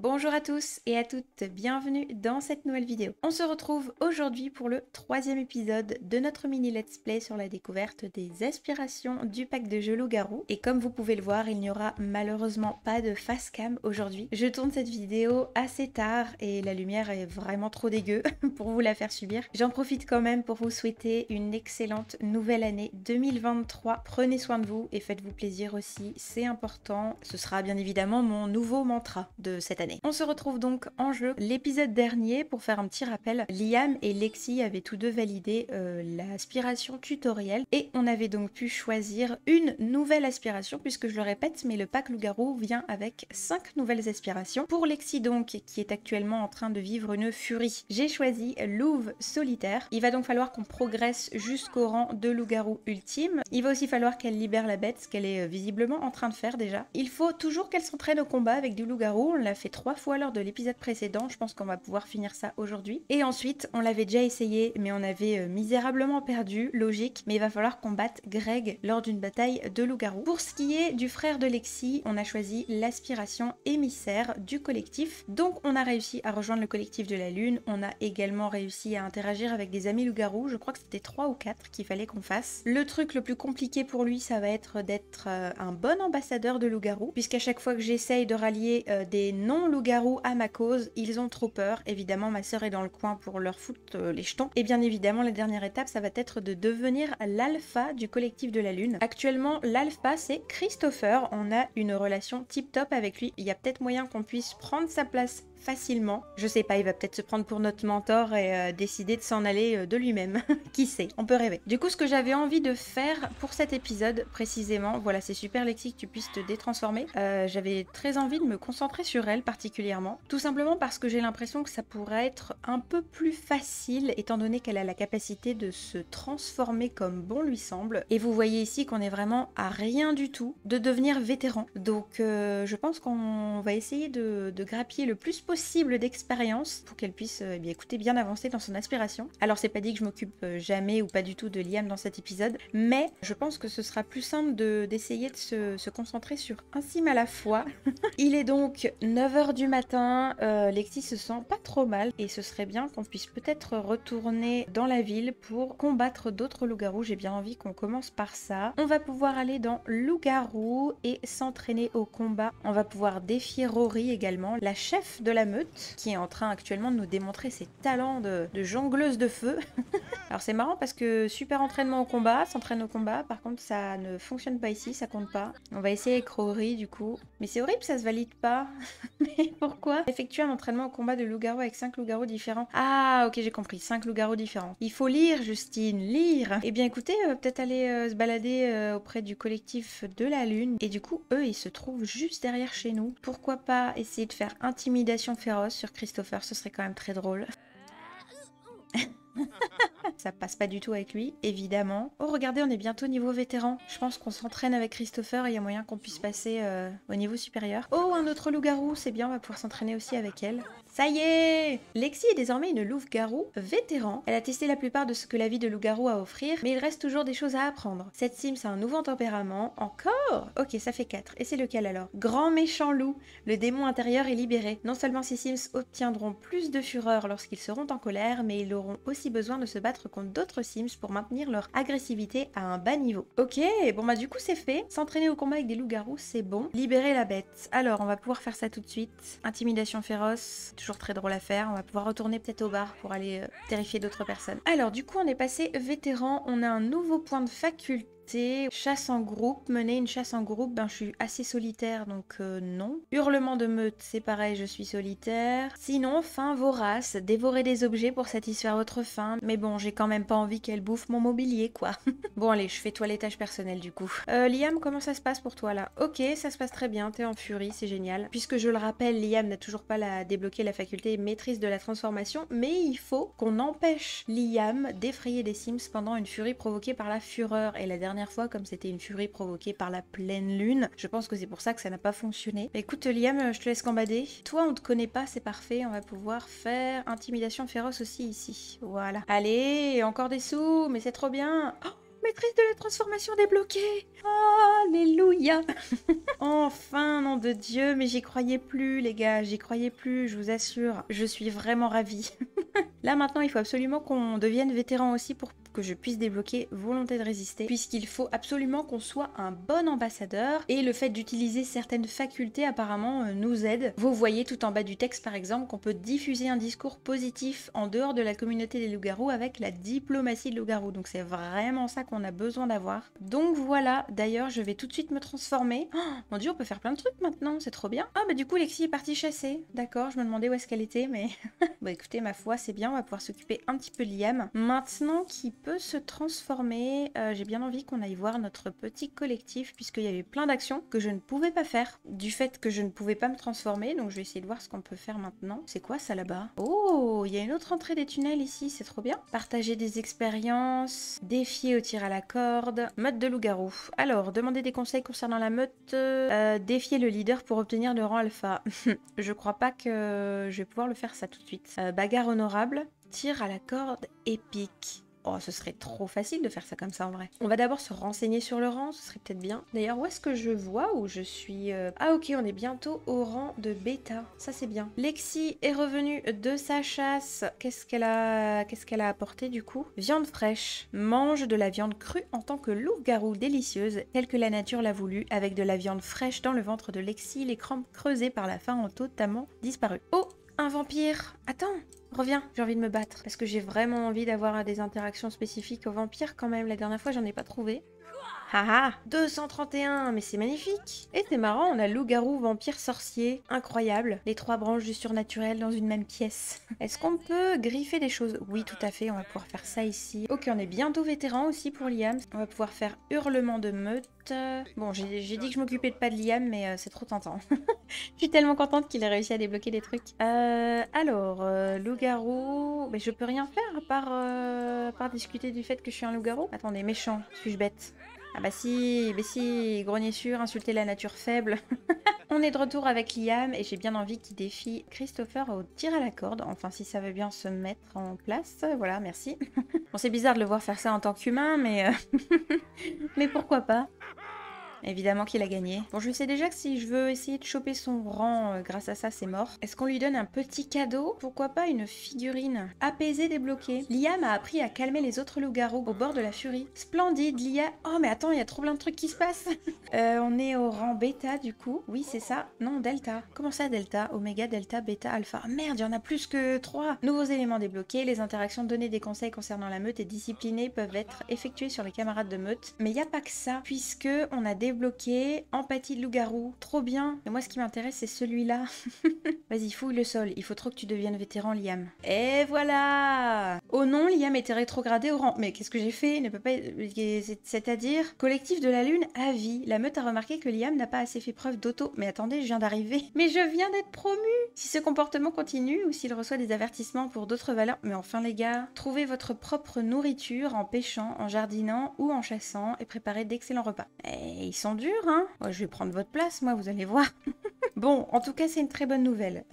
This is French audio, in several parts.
Bonjour à tous et à toutes, bienvenue dans cette nouvelle vidéo. On se retrouve aujourd'hui pour le troisième épisode de notre mini let's play sur la découverte des aspirations du pack de jeux loup-garou. Et comme vous pouvez le voir, il n'y aura malheureusement pas de face cam aujourd'hui. Je tourne cette vidéo assez tard et la lumière est vraiment trop dégueu pour vous la faire subir. J'en profite quand même pour vous souhaiter une excellente nouvelle année 2023. Prenez soin de vous et faites-vous plaisir aussi, c'est important. Ce sera bien évidemment mon nouveau mantra de cette année. On se retrouve donc en jeu. L'épisode dernier, pour faire un petit rappel, Liam et Lexi avaient tous deux validé l'aspiration tutoriel et on avait donc pu choisir une nouvelle aspiration puisque je le répète, mais le pack loup-garou vient avec 5 nouvelles aspirations. Pour Lexi donc, qui est actuellement en train de vivre une furie, j'ai choisi Louve solitaire. Il va donc falloir qu'on progresse jusqu'au rang de loup-garou ultime. Il va aussi falloir qu'elle libère la bête, ce qu'elle est visiblement en train de faire déjà. Il faut toujours qu'elle s'entraîne au combat avec du loup-garou. On l'a fait 3 fois lors de l'épisode précédent, je pense qu'on va pouvoir finir ça aujourd'hui. Et ensuite, on l'avait déjà essayé, mais on avait misérablement perdu, logique, mais il va falloir qu'on batte Greg lors d'une bataille de loup-garou. Pour ce qui est du frère de Lexi, on a choisi l'aspiration émissaire du collectif. Donc on a réussi à rejoindre le collectif de la lune, on a également réussi à interagir avec des amis loup-garou, je crois que c'était 3 ou 4 qu'il fallait qu'on fasse. Le truc le plus compliqué pour lui, ça va être d'être un bon ambassadeur de loup-garou, puisqu'à chaque fois que j'essaye de rallier des non-loups-garou à ma cause, ils ont trop peur. Évidemment, ma sœur est dans le coin pour leur foutre les jetons. Et bien évidemment, la dernière étape, ça va être de devenir l'alpha du collectif de la lune. Actuellement, l'alpha, c'est Christopher. On a une relation tip-top avec lui. Il y a peut-être moyen qu'on puisse prendre sa place facilement. Je sais pas, il va peut-être se prendre pour notre mentor et décider de s'en aller de lui-même. Qui sait, on peut rêver. Du coup, ce que j'avais envie de faire pour cet épisode, précisément, voilà, c'est super Lexi que tu puisses te détransformer. J'avais très envie de me concentrer sur elle particulièrement. Tout simplement parce que j'ai l'impression que ça pourrait être un peu plus facile, étant donné qu'elle a la capacité de se transformer comme bon lui semble. Et vous voyez ici qu'on est vraiment à rien du tout de devenir vétéran. Donc je pense qu'on va essayer de grappiller le plus possible d'expérience pour qu'elle puisse bien avancer dans son aspiration. Alors c'est pas dit que je m'occupe jamais ou pas du tout de Liam dans cet épisode, mais je pense que ce sera plus simple d'essayer de se concentrer sur un sim à la fois. Il est donc 9 h du matin, Lexi se sent pas trop mal et ce serait bien qu'on puisse peut-être retourner dans la ville pour combattre d'autres loups-garous. J'ai bien envie qu'on commence par ça. On va pouvoir aller dans loup-garou et s'entraîner au combat. On va pouvoir défier Rory également, la chef de la meute, qui est en train actuellement de nous démontrer ses talents de jongleuse de feu. Alors c'est marrant parce que super entraînement au combat, s'entraîne au combat, par contre ça ne fonctionne pas ici, ça compte pas. On va essayer avec Rory du coup. Mais c'est horrible, ça se valide pas. Mais pourquoi? Effectuer un entraînement au combat de loup-garou avec 5 loups-garous différents. Ah ok, j'ai compris, 5 loups-garous différents. Il faut lire Justine, lire. Eh bien écoutez, peut-être aller se balader auprès du collectif de la lune. Et du coup, eux, ils se trouvent juste derrière chez nous. Pourquoi pas essayer de faire intimidation féroce sur Christopher, ce serait quand même très drôle. Ça passe pas du tout avec lui, évidemment. Oh, regardez, on est bientôt niveau vétéran. Je pense qu'on s'entraîne avec Christopher et il y a moyen qu'on puisse passer au niveau supérieur. Oh, un autre loup-garou, c'est bien, on va pouvoir s'entraîner aussi avec elle. Ça y est! Lexi est désormais une loup-garou vétéran. Elle a testé la plupart de ce que la vie de loup-garou a à offrir, mais il reste toujours des choses à apprendre. Cette Sims a un nouveau tempérament. Encore? Ok, ça fait 4. Et c'est lequel alors? Grand méchant loup. Le démon intérieur est libéré. Non seulement ces Sims obtiendront plus de fureur lorsqu'ils seront en colère, mais ils auront aussi besoin de se battre contre d'autres Sims pour maintenir leur agressivité à un bas niveau. Ok, bon bah du coup c'est fait. S'entraîner au combat avec des loups-garous, c'est bon. Libérer la bête. Alors, on va pouvoir faire ça tout de suite. Intimidation féroce, toujours très drôle à faire. On va pouvoir retourner peut-être au bar pour aller terrifier d'autres personnes. Alors, du coup, on est passé vétéran. On a un nouveau point de faculté. Chasse en groupe, mener une chasse en groupe, ben je suis assez solitaire donc non. Hurlement de meute, c'est pareil, je suis solitaire. Sinon, faim vorace, dévorer des objets pour satisfaire votre faim. Mais bon, j'ai quand même pas envie qu'elle bouffe mon mobilier quoi. Bon allez, je fais toilettage personnel du coup. Liam, comment ça se passe pour toi là? Ok, ça se passe très bien, t'es en furie, c'est génial. Puisque je le rappelle, Liam n'a toujours pas débloqué la faculté maîtrise de la transformation, mais il faut qu'on empêche Liam d'effrayer des Sims pendant une furie provoquée par la fureur. Et la dernière fois, comme c'était une furie provoquée par la pleine lune, je pense que c'est pour ça que ça n'a pas fonctionné. Bah, écoute Liam, je te laisse combader. Toi, on te connaît pas, c'est parfait. On va pouvoir faire intimidation féroce aussi ici. Voilà. Allez, encore des sous, mais c'est trop bien. Oh, Maîtrise de la transformation débloquée. Alléluia. Enfin, nom de Dieu, mais j'y croyais plus, les gars, j'y croyais plus, je vous assure. Je suis vraiment ravie. Là, maintenant, il faut absolument qu'on devienne vétéran aussi pour que je puisse débloquer Volonté de résister, puisqu'il faut absolument qu'on soit un bon ambassadeur, et le fait d'utiliser certaines facultés, apparemment, nous aide. Vous voyez tout en bas du texte, par exemple, qu'on peut diffuser un discours positif en dehors de la communauté des loups-garous avec la diplomatie de loups-garous. Donc c'est vraiment ça qu'on a besoin d'avoir. Donc voilà, d'ailleurs, je vais tout de suite me transformer. Oh, mon Dieu, on peut faire plein de trucs maintenant, c'est trop bien. Ah bah du coup, Lexi est partie chasser. D'accord, je me demandais où est-ce qu'elle était, mais... Bon écoutez, ma foi, c'est bien, on va pouvoir s'occuper un petit peu de Liam. Maintenant qu'il peut se transformer, j'ai bien envie qu'on aille voir notre petit collectif, puisqu'il y avait plein d'actions que je ne pouvais pas faire, du fait que je ne pouvais pas me transformer, donc je vais essayer de voir ce qu'on peut faire maintenant. C'est quoi ça là-bas? Oh, il y a une autre entrée des tunnels ici, c'est trop bien. Partager des expériences, défier au tir à la corde, meute de loup-garou. Alors, demander des conseils concernant la meute, défier le leader pour obtenir le rang alpha. Je crois pas que je vais pouvoir le faire ça tout de suite. Bagarre honorable, tir à la corde épique. Oh, ce serait trop facile de faire ça comme ça en vrai. On va d'abord se renseigner sur le rang, ce serait peut-être bien. D'ailleurs, où est-ce que je vois où je suis Ah ok, on est bientôt au rang de bêta. Ça c'est bien. Lexi est revenue de sa chasse. Qu'est-ce qu'elle a apporté du coup? Viande fraîche. Mange de la viande crue en tant que loup-garou délicieuse, telle que la nature l'a voulu, avec de la viande fraîche dans le ventre de Lexi. Les crampes creusées par la faim ont totalement disparu. Oh, un vampire. Attends, reviens, j'ai envie de me battre. Parce que j'ai vraiment envie d'avoir des interactions spécifiques aux vampires quand même. La dernière fois, j'en ai pas trouvé. Haha, 231, mais c'est magnifique. Et c'est marrant, on a loup-garou, vampire, sorcier. Incroyable. Les 3 branches du surnaturel dans une même pièce. Est-ce qu'on peut griffer des choses? Oui, tout à fait, on va pouvoir faire ça ici. Ok, on est bientôt vétéran aussi pour Liam. On va pouvoir faire hurlement de meute. Bon, j'ai dit que je m'occupais pas de Liam, mais c'est trop tentant. Je suis tellement contente qu'il ait réussi à débloquer des trucs. Alors, loup-garou... Mais je peux rien faire à part discuter du fait que je suis un loup-garou. Attendez, méchant, suis-je bête? Ah bah si, grogner sûr, insulter la nature faible. On est de retour avec Liam et j'ai bien envie qu'il défie Christopher au tir à la corde. Enfin, si ça veut bien se mettre en place. Voilà, merci. Bon, c'est bizarre de le voir faire ça en tant qu'humain, mais... mais pourquoi pas? Évidemment qu'il a gagné. Bon, je sais déjà que si je veux essayer de choper son rang grâce à ça, c'est mort. Est-ce qu'on lui donne un petit cadeau? Pourquoi pas une figurine? Apaisée, débloquée. Liam a appris à calmer les autres loups-garous au bord de la furie. Splendide, Liam... Oh, mais attends, il y a trop plein de trucs qui se passent. On est au rang bêta, du coup. Oui, c'est ça. Non, delta. Comment ça, delta? Oméga, delta, bêta, alpha. Ah, merde, il y en a plus que 3. Nouveaux éléments débloqués. Les interactions données des conseils concernant la meute et disciplinées peuvent être effectuées sur les camarades de meute. Mais il n'y a pas que ça, puisque on a débloqué empathie de loup-garou. Trop bien. Mais moi, ce qui m'intéresse, c'est celui-là. Vas-y, fouille le sol. Il faut trop que tu deviennes vétéran, Liam. Et voilà. Oh non, Liam était rétrogradé au rang. Mais qu'est-ce que j'ai fait? Il ne peut pas... C'est-à-dire... Collectif de la Lune à vie. La meute a remarqué que Liam n'a pas assez fait preuve d'auto... Mais attendez, je viens d'arriver. Mais je viens d'être promu. Si ce comportement continue ou s'il reçoit des avertissements pour d'autres valeurs... Mais enfin, les gars, trouvez votre propre nourriture en pêchant, en jardinant ou en chassant et préparez d'excellents repas. Et ils sont durs, hein? Ouais, je vais prendre votre place, moi, vous allez voir. Bon, en tout cas, c'est une très bonne nouvelle.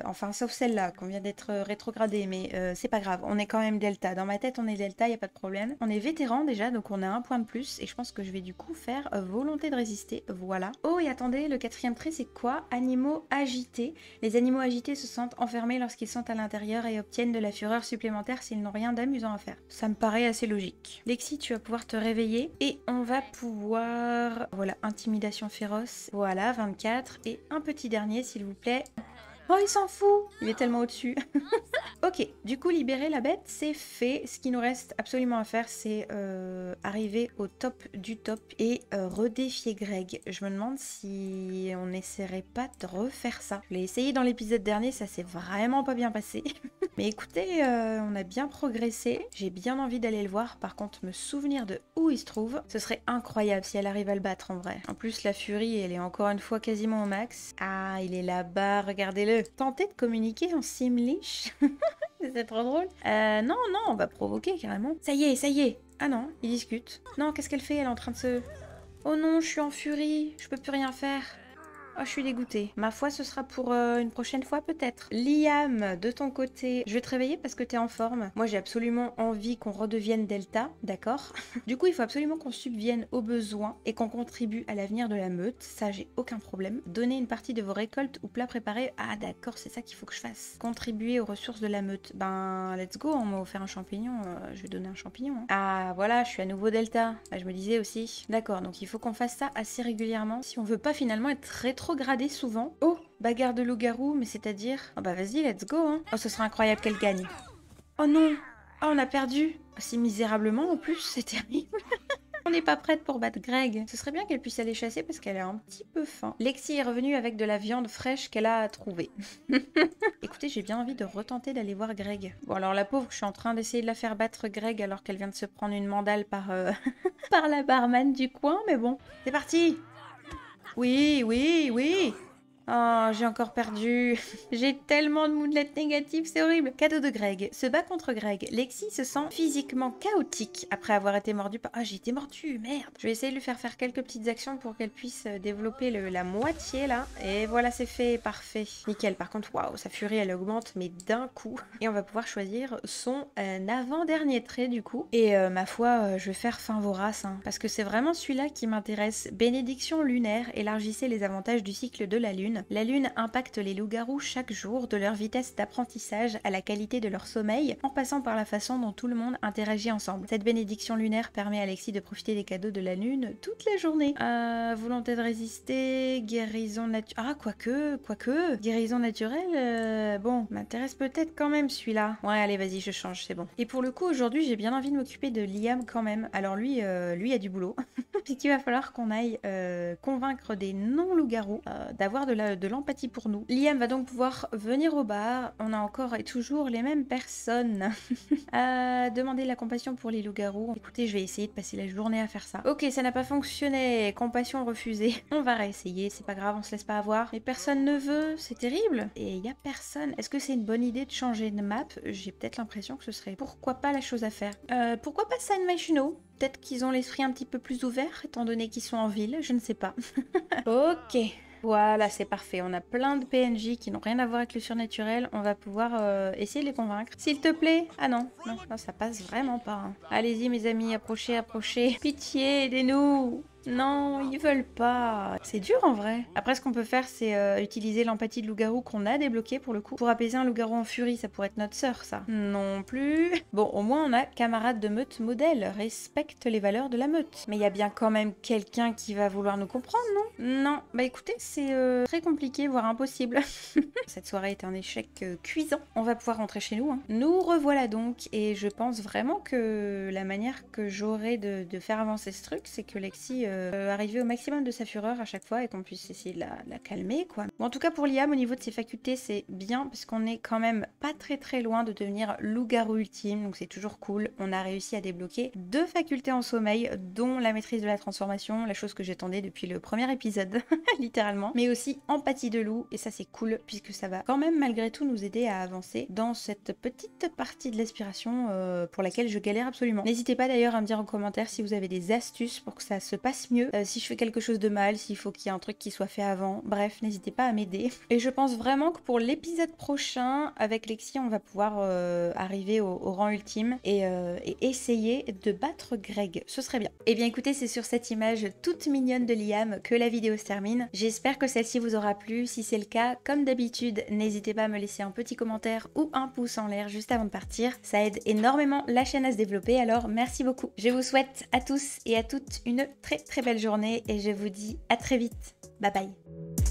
Enfin, sauf celle-là, qu'on vient d'être rétrogradé, mais c'est pas grave. On est quand même Delta. Dans ma tête, on est Delta, y a pas de problème. On est vétéran déjà, donc on a un point de plus. Et je pense que je vais du coup faire volonté de résister. Voilà. Oh, et attendez, le 4e trait, c'est quoi? Animaux agités. Les animaux agités se sentent enfermés lorsqu'ils sont à l'intérieur et obtiennent de la fureur supplémentaire s'ils n'ont rien d'amusant à faire. Ça me paraît assez logique. Lexi, tu vas pouvoir te réveiller. Et on va pouvoir... Voilà, intimidation féroce. Voilà, 24. Et un petit dernier, s'il vous plaît. Oh, il s'en fout! Il est tellement au-dessus. Ok, du coup, libérer la bête, c'est fait. Ce qui nous reste absolument à faire, c'est arriver au top du top et redéfier Greg. Je me demande si on n'essaierait pas de refaire ça. Je l'ai essayé dans l'épisode dernier, ça s'est vraiment pas bien passé. Mais écoutez, on a bien progressé. J'ai bien envie d'aller le voir. Par contre, me souvenir de où il se trouve, ce serait incroyable si elle arrive à le battre en vrai. En plus, la furie, elle est encore une fois quasiment au max. Ah, il est là-bas, regardez-le. Tentez de communiquer en simlish. C'est trop drôle. Non, on va provoquer carrément. Ça y est, ça y est. Ah non, ils discutent. Non, qu'est-ce qu'elle fait? Elle est en train de se... Oh non, je suis en furie. Je peux plus rien faire. Oh, je suis dégoûtée. Ma foi, ce sera pour une prochaine fois peut-être. Liam, de ton côté, je vais te réveiller parce que t'es en forme. Moi, j'ai absolument envie qu'on redevienne Delta, d'accord? Du coup, il faut absolument qu'on subvienne aux besoins et qu'on contribue à l'avenir de la meute. Ça, j'ai aucun problème. Donner une partie de vos récoltes ou plats préparés. Ah, d'accord, c'est ça qu'il faut que je fasse. Contribuer aux ressources de la meute. Ben, let's go, on m'a offert un champignon. Je vais donner un champignon. Hein. Ah, voilà, je suis à nouveau Delta. Bah, je me disais aussi. D'accord, donc il faut qu'on fasse ça assez régulièrement si on veut pas finalement être rétrogradé souvent. Oh, bagarre de loup-garou, mais c'est-à-dire... Oh bah vas-y, let's go, hein. Oh, ce sera incroyable qu'elle gagne. Oh non. Oh, on a perdu. Si misérablement en plus, c'est terrible. On n'est pas prête pour battre Greg. Ce serait bien qu'elle puisse aller chasser parce qu'elle a un petit peu faim. Lexi est revenue avec de la viande fraîche qu'elle a trouvée. Écoutez, j'ai bien envie de retenter d'aller voir Greg. Bon alors la pauvre, je suis en train d'essayer de la faire battre Greg alors qu'elle vient de se prendre une mandale par, par la barman du coin. Mais bon, c'est parti. Oui, oui, oui. Oh, j'ai encore perdu. J'ai tellement de moodlets négatives, c'est horrible. Cadeau de Greg. Se bat contre Greg. Lexi se sent physiquement chaotique après avoir été mordue par... Ah, j'ai été mordue, merde. Je vais essayer de lui faire quelques petites actions pour qu'elle puisse développer la moitié, là. Et voilà, c'est fait, parfait. Nickel. Par contre, waouh, sa furie, elle augmente, mais d'un coup. Et on va pouvoir choisir son avant-dernier trait, du coup. Et ma foi, je vais faire fin vorace, hein, parce que c'est vraiment celui-là qui m'intéresse. Bénédiction lunaire. Élargissez les avantages du cycle de la lune. La lune impacte les loups-garous chaque jour, de leur vitesse d'apprentissage à la qualité de leur sommeil, en passant par la façon dont tout le monde interagit ensemble. Cette bénédiction lunaire permet à Lexi de profiter des cadeaux de la lune toute la journée. Volonté de résister, guérison naturelle... Ah, quoique, guérison naturelle, bon, m'intéresse peut-être quand même celui-là. Ouais, allez, vas-y, je change, c'est bon. Et pour le coup, aujourd'hui, j'ai bien envie de m'occuper de Liam quand même. Alors lui a du boulot. Puisqu'il va falloir qu'on aille convaincre des non-loups-garous d'avoir de l'empathie pour nous. Liam va donc pouvoir venir au bar. On a encore et toujours les mêmes personnes. Demander de la compassion pour les loups-garous. Écoutez, je vais essayer de passer la journée à faire ça. Ok, ça n'a pas fonctionné. Compassion refusée. On va réessayer, c'est pas grave, on se laisse pas avoir. Mais personne ne veut, c'est terrible. Et il y a personne. Est-ce que c'est une bonne idée de changer de map? J'ai peut-être l'impression que ce serait pourquoi pas la chose à faire. Pourquoi pas San Myshuno? Peut-être qu'ils ont l'esprit un petit peu plus ouvert, étant donné qu'ils sont en ville, je ne sais pas. Ok. Voilà, c'est parfait. On a plein de PNJ qui n'ont rien à voir avec le surnaturel. On va pouvoir essayer de les convaincre. S'il te plaît. Ah non, non, ça passe vraiment pas. Hein. Allez-y, mes amis, approchez, approchez. Pitié, aidez-nous. Non, ils veulent pas. C'est dur en vrai. Après, ce qu'on peut faire, c'est utiliser l'empathie de loup-garou qu'on a débloqué pour le coup. Pour apaiser un loup-garou en furie, ça pourrait être notre sœur, ça. Non plus. Bon, au moins, on a camarade de meute modèle. Respecte les valeurs de la meute. Mais il y a bien quand même quelqu'un qui va vouloir nous comprendre, non? Non. Bah écoutez, c'est très compliqué, voire impossible. Cette soirée est un échec cuisant. On va pouvoir rentrer chez nous. Hein. Nous revoilà donc. Et je pense vraiment que la manière que j'aurai de faire avancer ce truc, c'est que Lexi... arriver au maximum de sa fureur à chaque fois et qu'on puisse essayer de la calmer quoi. Bon, en tout cas pour Liam au niveau de ses facultés c'est bien parce qu'on est quand même pas très loin de devenir loup-garou ultime donc c'est toujours cool. On a réussi à débloquer 2 facultés en sommeil dont la maîtrise de la transformation, la chose que j'attendais depuis le premier épisode littéralement, mais aussi empathie de loup et ça c'est cool puisque ça va quand même malgré tout nous aider à avancer dans cette petite partie de l'aspiration pour laquelle je galère absolument. N'hésitez pas d'ailleurs à me dire en commentaire si vous avez des astuces pour que ça se passe mieux, si je fais quelque chose de mal, s'il faut qu'il y ait un truc qui soit fait avant, bref, n'hésitez pas à m'aider. Et je pense vraiment que pour l'épisode prochain, avec Lexi, on va pouvoir arriver au rang ultime et essayer de battre Greg, ce serait bien. Et bien écoutez, c'est sur cette image toute mignonne de Liam que la vidéo se termine. J'espère que celle-ci vous aura plu, si c'est le cas, comme d'habitude, n'hésitez pas à me laisser un petit commentaire ou un pouce en l'air juste avant de partir, ça aide énormément la chaîne à se développer, alors merci beaucoup. Je vous souhaite à tous et à toutes une très belle journée et je vous dis à très vite. Bye bye.